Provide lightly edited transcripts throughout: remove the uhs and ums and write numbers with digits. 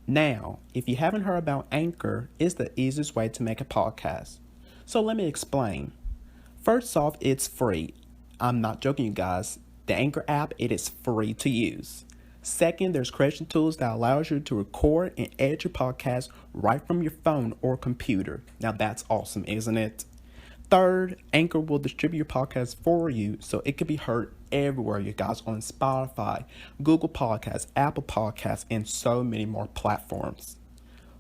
Now, if you haven't heard about Anchor, it's the easiest way to make a podcast. So let me explain. First off, it's free. I'm not joking, you guys. The Anchor app, it is free to use. Second, there's creation tools that allows you to record and edit your podcast right from your phone or computer. Now that's awesome, isn't it? Third, Anchor will distribute your podcast for you so it can be heard everywhere, you guys, on Spotify, Google Podcasts, Apple Podcasts, and so many more platforms.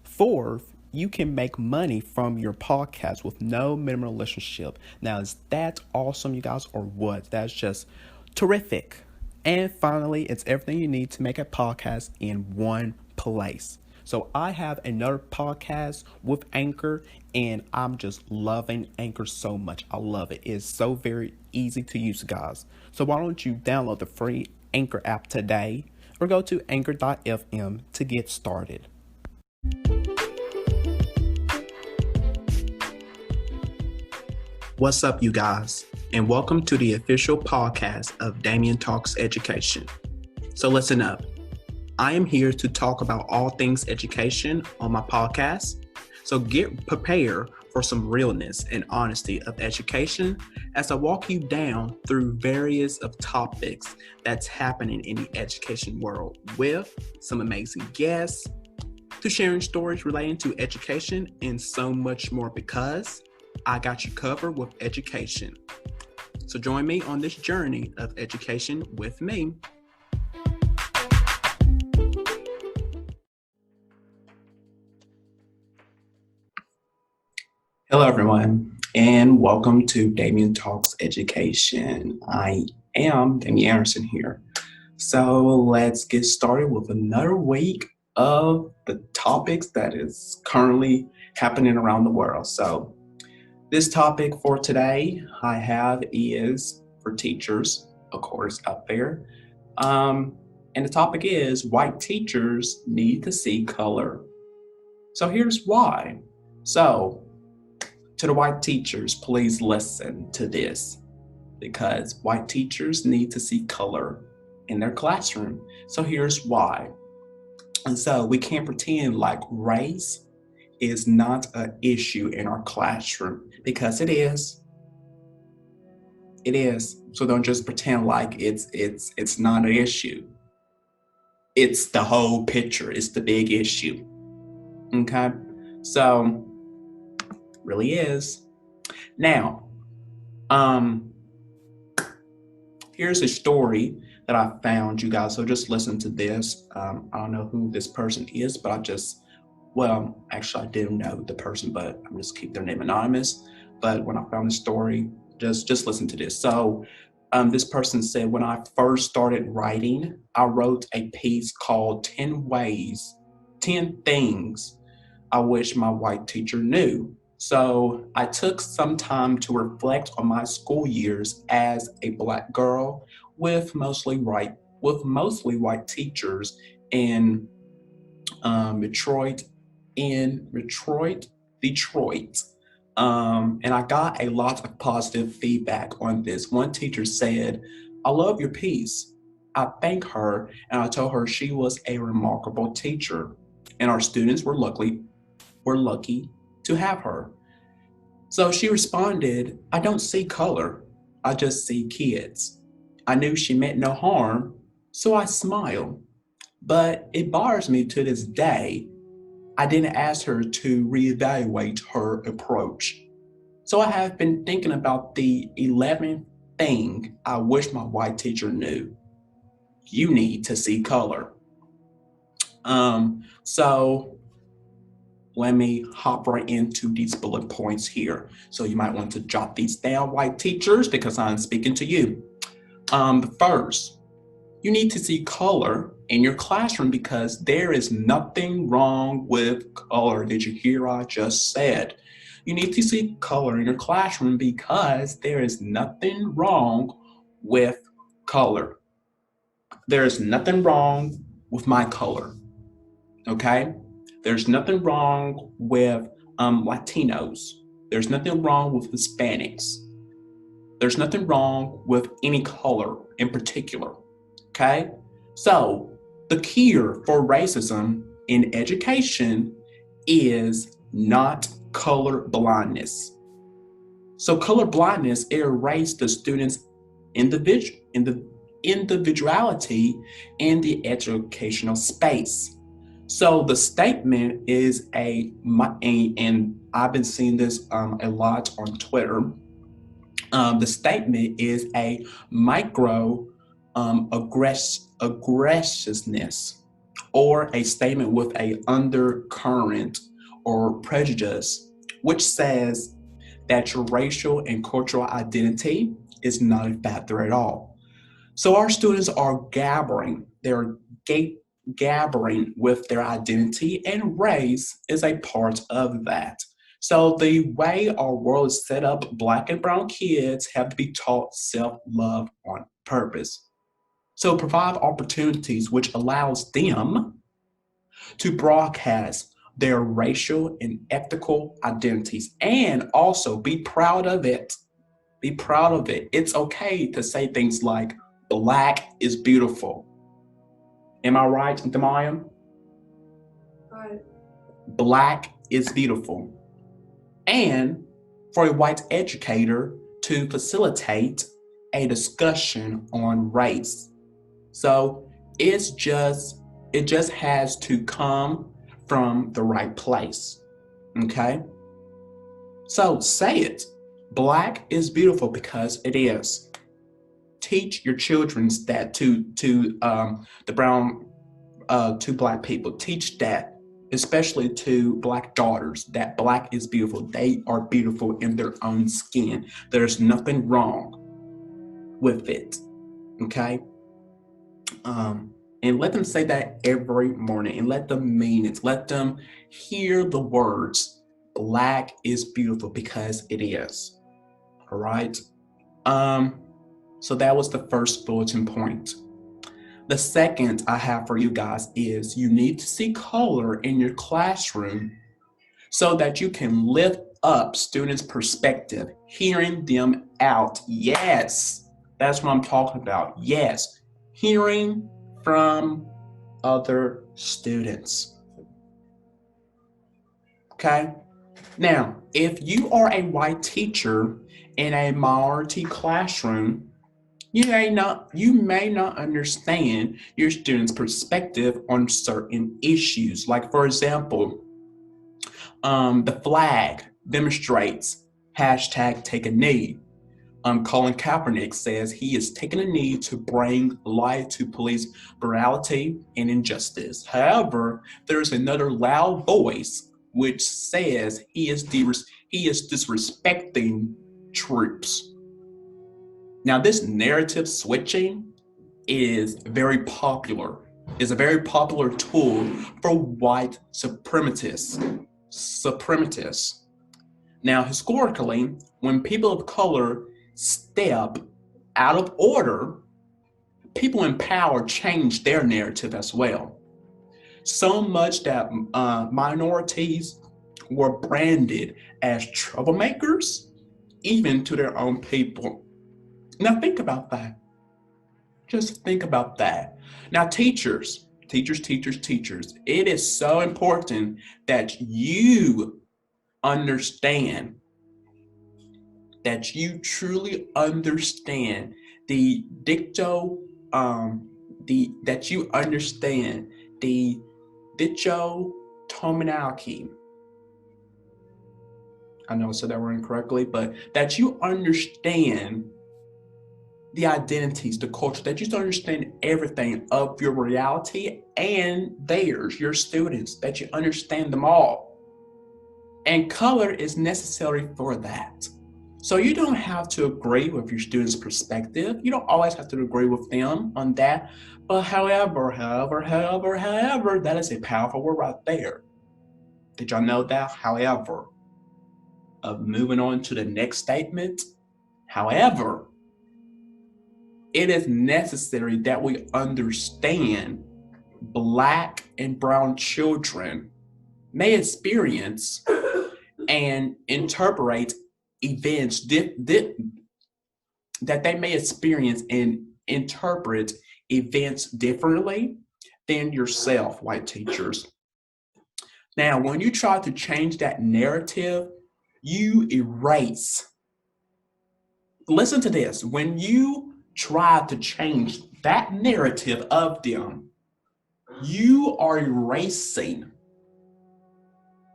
Fourth, you can make money from your podcast with no minimum relationship. Now, is that awesome, you guys, or what? That's just terrific. And finally, it's everything you need to make a podcast in one place. So I have another podcast with Anchor, and I'm just loving Anchor so much. I love it. It's so very easy to use, guys. So why don't you download the free Anchor app today or go to anchor.fm to get started. What's up, you guys, and welcome to the official podcast of Damian Talks Education. So listen up. I am here to talk about all things education on my podcast. So get prepared for some realness and honesty of education as I walk you down through various of topics that's happening in the education world with some amazing guests, to sharing stories relating to education and so much more, because I got you covered with education. So join me on this journey of education with me. Hello, everyone, and welcome to Damian Talks Education. I am Damian Anderson here. So let's get started with another week of the topics that is currently happening around the world. So this topic for today I have is for teachers, of course, out there. And the topic is white teachers need to see color. So here's why. So to the white teachers, please listen to this, because white teachers need to see color in their classroom. So here's why. And so we can't pretend like race is not an issue in our classroom, because it is. It is. So don't just pretend like it's not an issue. It's the whole picture. It's the big issue. Okay? So really is. Now, here's a story that I found, you guys. So just listen to this. I don't know who this person is, but actually I didn't know the person, but I'm just keep their name anonymous. But when I found the story, just listen to this. So this person said, when I first started writing, I wrote a piece called 10 Things I Wish My White Teacher Knew. So I took some time to reflect on my school years as a Black girl with mostly white teachers in Detroit. And I got a lot of positive feedback on this. One teacher said, "I love your piece." I thanked her and I told her she was a remarkable teacher, and our students were lucky to have her. So she responded, "I don't see color, I just see kids." I knew she meant no harm, so I smiled. But it bothers me to this day. I didn't ask her to reevaluate her approach. So I have been thinking about the 11th thing I wish my white teacher knew. You need to see color. So let me hop right into these bullet points here. So you might want to jot these down, white teachers, because I'm speaking to you. First, you need to see color in your classroom, because there is nothing wrong with color. Did you hear what I just said? You need to see color in your classroom because there is nothing wrong with color. There is nothing wrong with my color, okay? There's nothing wrong with Latinos. There's nothing wrong with Hispanics. There's nothing wrong with any color in particular, okay? So the cure for racism in education is not color blindness. So color blindness erases the student's individuality in the educational space. So the statement is and I've been seeing this a lot on Twitter. The statement is a micro aggressiveness, or a statement with a undercurrent or prejudice, which says that your racial and cultural identity is not a factor at all. So our students are gabbering with their identity, and race is a part of that. So the way our world is set up, Black and brown kids have to be taught self-love on purpose. So provide opportunities which allows them to broadcast their racial and ethical identities, and also be proud of it. Be proud of it. It's okay to say things like, Black is beautiful. Am I right, Damaya? Right. Black is beautiful. And for a white educator to facilitate a discussion on race. So it just has to come from the right place. Okay? So say it. Black is beautiful because it is. Teach your children that to the brown to Black people. Teach that, especially to Black daughters, that Black is beautiful. They are beautiful in their own skin. There's nothing wrong with it. Okay. And let them say that every morning, and let them mean it. Let them hear the words, Black is beautiful because it is. All right. Um, so that was the first bulletin point. The second I have for you guys is you need to see color in your classroom so that you can lift up students' perspective, hearing them out. Yes, that's what I'm talking about. Yes, hearing from other students. Okay? Now, if you are a white teacher in a minority classroom, you may not understand your students' perspective on certain issues. Like, for example, the flag demonstrates hashtag take a knee. Colin Kaepernick says he is taking a knee to bring light to police brutality and injustice. However, there's another loud voice which says he is disrespecting troops. Now, this narrative switching is very popular, is a very popular tool for white supremacists. Now, historically, when people of color step out of order, people in power change their narrative as well. So much that minorities were branded as troublemakers, even to their own people. Now, think about that. Just think about that. Now, teachers, it is so important that you understand, that you truly understand the dicto, that you understand the dictotominality. I know I said that word incorrectly, but that you understand the identities, the culture, that you understand everything of your reality and theirs, your students, that you understand them all. And color is necessary for that. So you don't have to agree with your students' perspective. You don't always have to agree with them on that. But however, that is a powerful word right there. Did y'all know that? However, moving on to the next statement. However, it is necessary that we understand Black and brown children may experience and interpret events that they may experience and interpret events differently than yourself, white teachers. Now, when you try to change that narrative, you erase. Listen to this. When you try to change that narrative of them, you are erasing.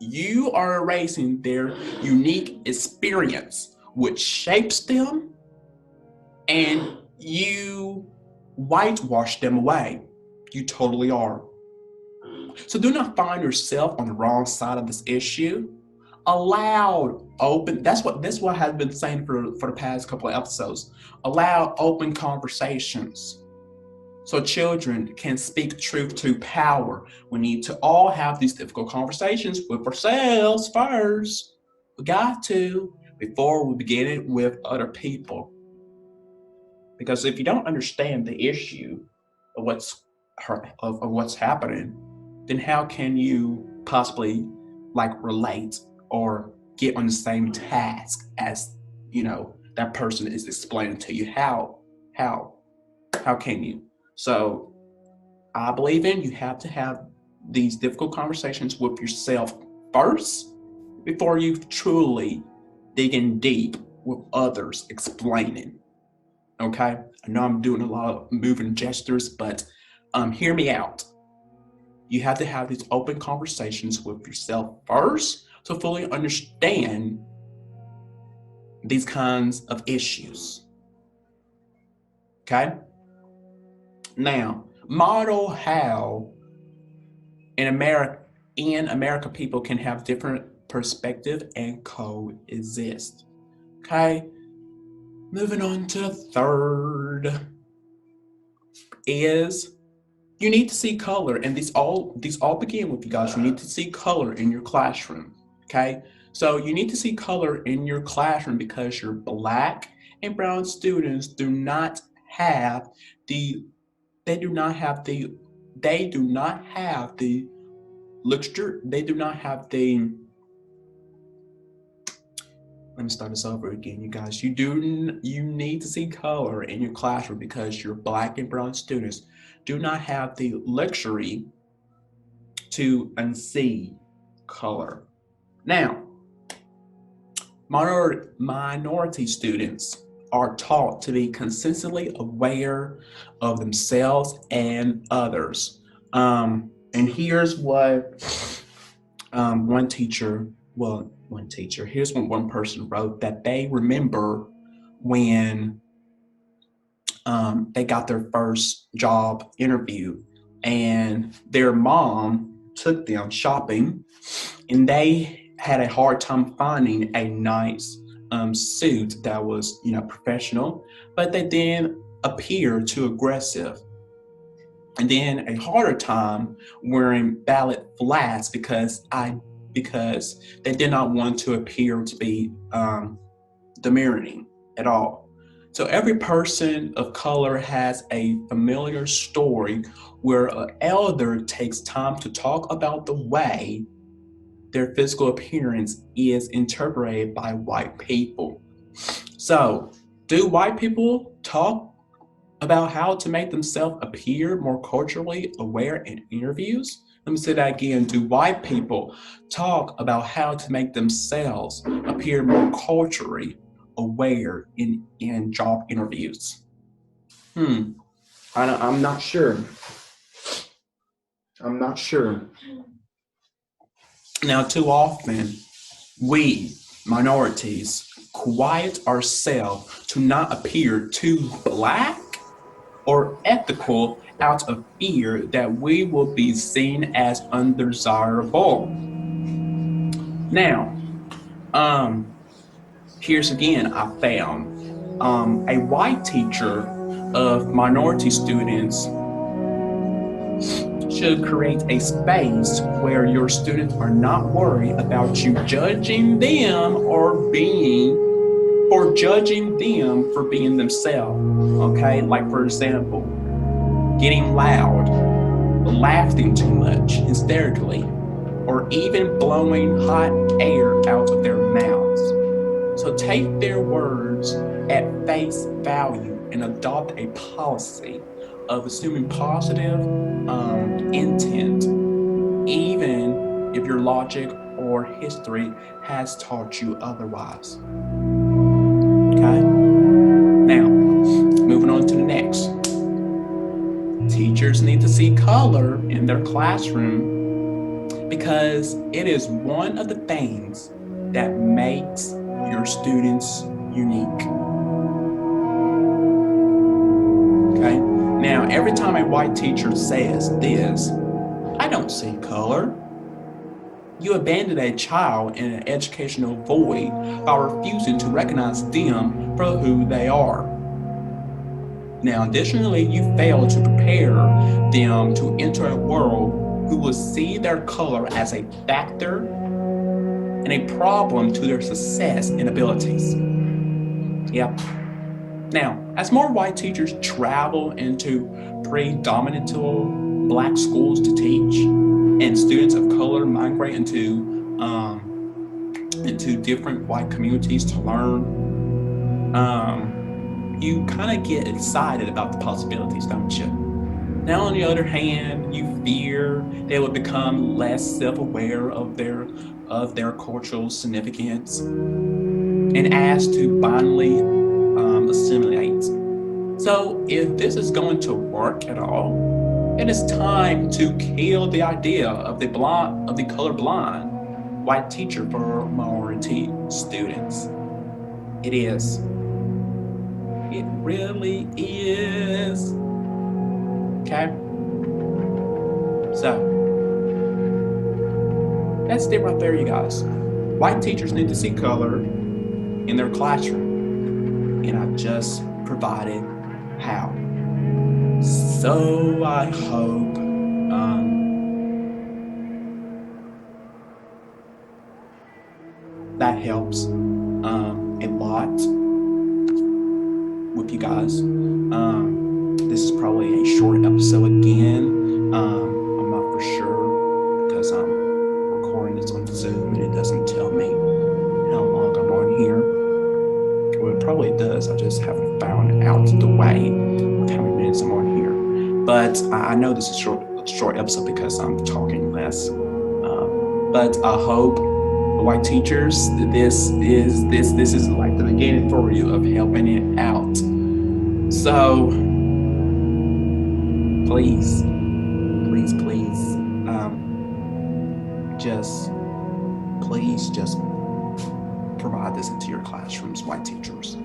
You are erasing their unique experience, which shapes them, and you whitewash them away. You totally are. So do not find yourself on the wrong side of this issue. Allow open. That's what I've been saying for the past couple of episodes. Allow open conversations so children can speak truth to power. We need to all have these difficult conversations with ourselves first. We got to before we begin it with other people. Because if you don't understand the issue of what's happening, then how can you possibly like relate or get on the same task as that person is explaining to you? How how can you? So I believe in you have to have these difficult conversations with yourself first before you truly dig in deep with others explaining. Okay, I know I'm doing a lot of moving gestures, but hear me out. You have to have these open conversations with yourself first to fully understand these kinds of issues. Okay, now model how in America people can have different perspective and coexist. Okay, moving on to the third is you need to see color, and these all begin with, you guys, you need to see color in your classroom. Okay, so you need to see color in your classroom because your black and brown students do not have the they do not have the they do not have the literature, they do not have the let me start this over again, you guys. You need to see color in your classroom because your black and brown students do not have the luxury to unsee color. Now, minority students are taught to be consistently aware of themselves and others. And here's what one teacher, well, one teacher, here's what one person wrote that they remember when they got their first job interview and their mom took them shopping and they had a hard time finding a nice suit that was professional, but they didn't appear too aggressive, and then a harder time wearing ballet flats because they did not want to appear to be demurring at all. So every person of color has a familiar story where an elder takes time to talk about the way their physical appearance is interpreted by white people. So, do white people talk about how to make themselves appear more culturally aware in interviews? Let me say that again. Do white people talk about how to make themselves appear more culturally aware in job interviews? Hmm. I'm not sure. I'm not sure. Now, too often, we, minorities, quiet ourselves to not appear too black or ethical out of fear that we will be seen as undesirable. Now, um, here's again, I found a white teacher of minority students should create a space where your students are not worried about you judging them judging them for being themselves. Okay, like for example, getting loud, laughing too much hysterically, or even blowing hot air out of their mouths. So take their words at face value and adopt a policy of assuming positive intent, even if your logic or history has taught you otherwise. Okay? Now, moving on to the next. Teachers need to see color in their classroom because it is one of the things that makes your students unique. Okay? Now, every time a white teacher says this, I don't see color, you abandon a child in an educational void by refusing to recognize them for who they are. Now, additionally, you fail to prepare them to enter a world who will see their color as a factor and a problem to their success and abilities. Yep. Now, as more white teachers travel into predominantly black schools to teach, and students of color migrate into different white communities to learn, you kind of get excited about the possibilities, don't you? Now, on the other hand, you fear they will become less self-aware of their cultural significance and ask to blindly assimilate. So, if this is going to work at all, it is time to kill the idea of the colorblind white teacher for minority students. It is. It really is. Okay? So, that's it right there, you guys. White teachers need to see color in their classroom, and I just provided how. So, I hope that helps a lot with you guys. This is probably a short episode again. I'm not for sure because I'm recording this on Zoom and it doesn't tell me how long I'm on here. Well, it probably does. I just haven't found out the way of how many minutes I'm on here. But I know this is a short episode because I'm talking less. But I hope white teachers, this is like the beginning for you of helping it out. So please, just provide this into your classrooms, white teachers.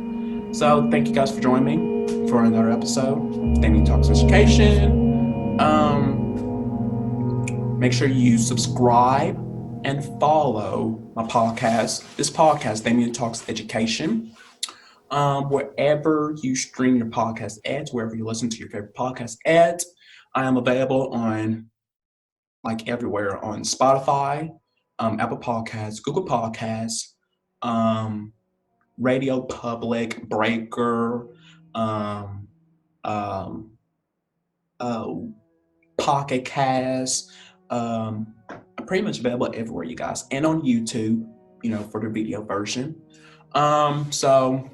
So thank you guys for joining me for another episode, Damian Talks Education. Make sure you subscribe and follow my podcast. This podcast, Damian Talks Education. Wherever you stream your podcast ads, wherever you listen to your favorite podcast ads, I am available on everywhere on Spotify, Apple Podcasts, Google Podcasts, Radio Public, Breaker, um, um, Pocket Cast. I'm pretty much available everywhere, you guys, and on YouTube, for the video version. So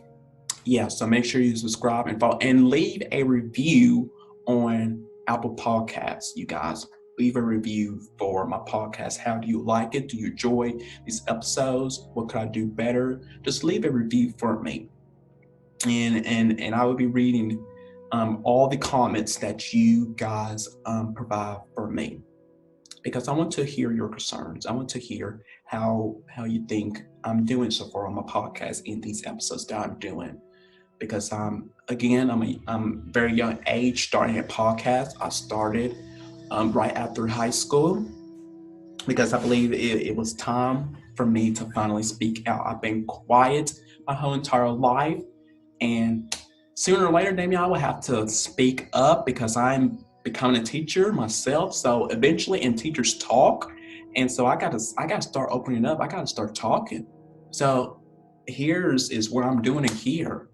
make sure you subscribe and follow and leave a review on Apple Podcasts, you guys. Leave a review for my podcast. How do you like it? Do you enjoy these episodes? What could I do better? Just leave a review for me. And I will be reading all the comments that you guys provide for me, because I want to hear your concerns. I want to hear how you think I'm doing so far on my podcast in these episodes that I'm doing. Because I'm very young age starting a podcast. I started right after high school because I believe it was time for me to finally speak out. I've been quiet my whole entire life, and sooner or later, Damian, I will have to speak up because I'm becoming a teacher myself. So eventually, and teachers talk, and so I gotta start opening up. I gotta start talking. So here's is what I'm doing here.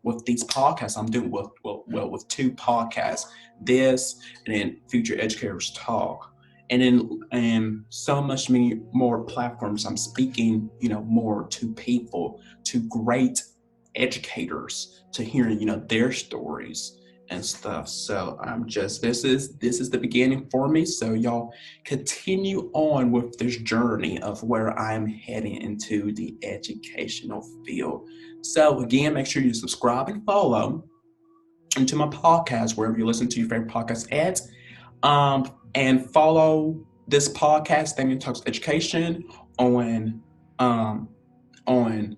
With these podcasts, I'm doing with two podcasts, this and then Future Educators Talk, and then so much many more platforms. I'm speaking, more to people, to great educators, to hearing, their stories, and stuff. So I'm just this is the beginning for me. So y'all continue on with this journey of where I'm heading into the educational field. So again, make sure you subscribe and follow into my podcast wherever you listen to your favorite podcast ads. And follow this podcast, Damian Talks Education, on um, on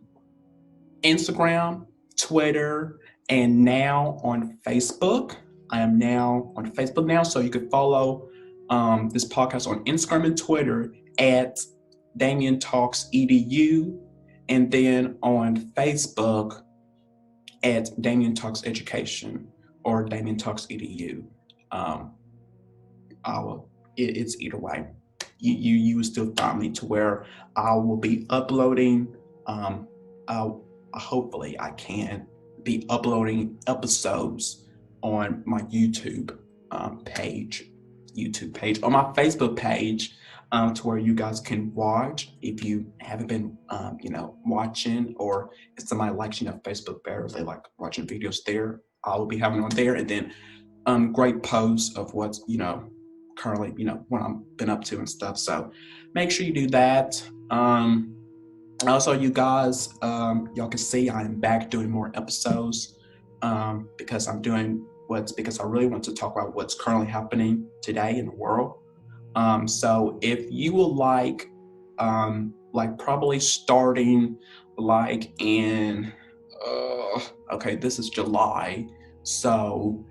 Instagram, Twitter, and now on Facebook. I am now on Facebook now, so you can follow this podcast on Instagram and Twitter at Damian Talks Edu, and then on Facebook at Damian Talks Education or Damian Talks Edu. Um, it's either way. You will still find me to where I will be uploading. I'll, hopefully I can be uploading episodes on my YouTube page, on my Facebook page, to where you guys can watch if you haven't been, watching, or if somebody likes, Facebook better, if they like watching videos there, I will be having on there, and then great posts of what's currently what I've been up to and stuff. So make sure you do that. Also, you guys, y'all can see I'm back doing more episodes because I'm doing because I really want to talk about what's currently happening today in the world. So if you would like probably starting like in okay, this is July, so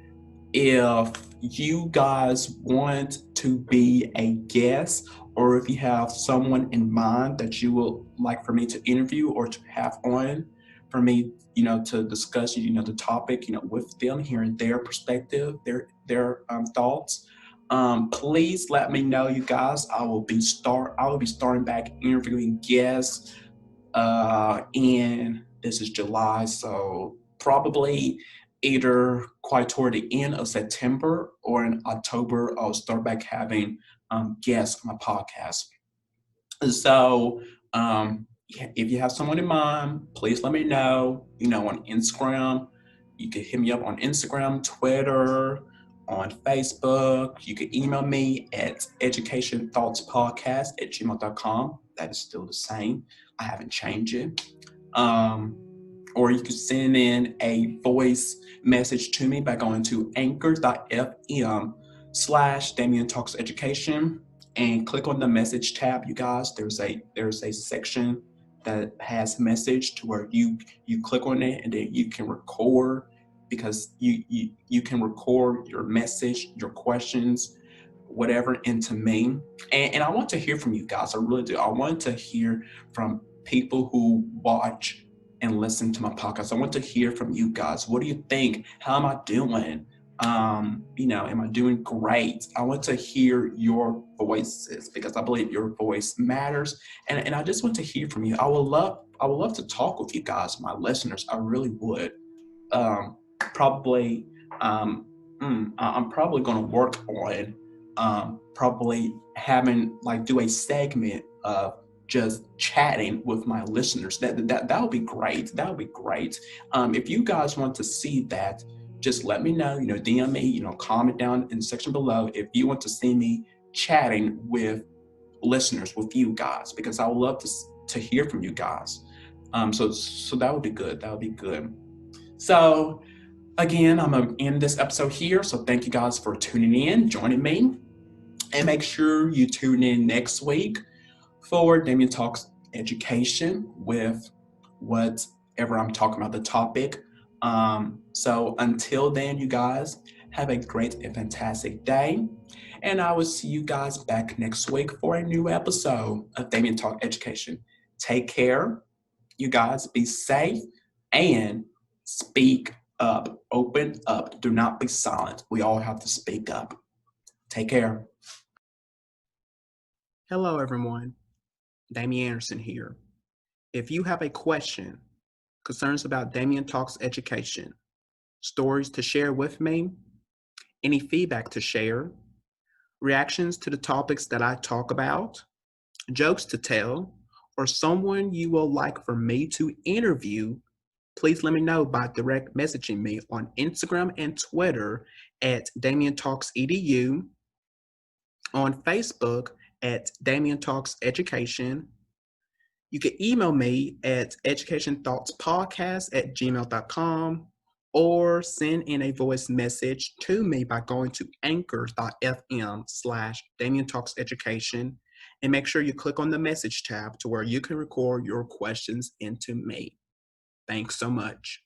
if you guys want to be a guest, or if you have someone in mind that you would like for me to interview or to have on for me, to discuss, the topic, with them, hearing their perspective, their thoughts. Please let me know, you guys. I will be starting back interviewing guests and this is July, so probably either quite toward the end of September or in October, I'll start back having guests on my podcast. So, if you have someone in mind, please let me know. On Instagram, you can hit me up on Instagram, Twitter, on Facebook. You can email me at educationthoughtspodcast@gmail.com. That is still the same. I haven't changed it. Um, or you can send in a voice message to me by going to anchor.fm/Damian Talks Education and click on the message tab. You guys, there's a section that has message to where you click on it, and then you can record, because you can record your message, your questions, whatever, into me. And I want to hear from you guys. I really do. I want to hear from people who watch and listen to my podcast. I want to hear from you guys. What do you think? How am I doing? Am I doing great? I want to hear your voices, because I believe your voice matters. And I just want to hear from you. I would love to talk with you guys, my listeners. I really would. Probably I'm probably going to work on probably having like do a segment of just chatting with my listeners. That would be great. That would be great. If you guys want to see that, just let me know. DM me. Comment down in the section below if you want to see me chatting with listeners, with you guys, because I would love to hear from you guys. So that would be good. That would be good. So again, I'm going to end this episode here. So thank you guys for tuning in, joining me. And make sure you tune in next week for Damian Talks Education with whatever I'm talking about, the topic. So until then, you guys, have a great and fantastic day. And I will see you guys back next week for a new episode of Damian Talk Education. Take care. You guys be safe and speak up. Open up. Do not be silent. We all have to speak up. Take care. Hello, everyone. Damian Anderson here. If you have a question, concerns about Damian Talks Education, stories to share with me, any feedback to share, reactions to the topics that I talk about, jokes to tell, or someone you will like for me to interview, please let me know by direct messaging me on Instagram and Twitter at Damian Talks EDU, on Facebook at Damian Talks Education. You can email me at educationthoughtspodcast@gmail.com or send in a voice message to me by going to anchor.fm/Damian Talks Education, and make sure you click on the message tab to where you can record your questions into me. Thanks so much.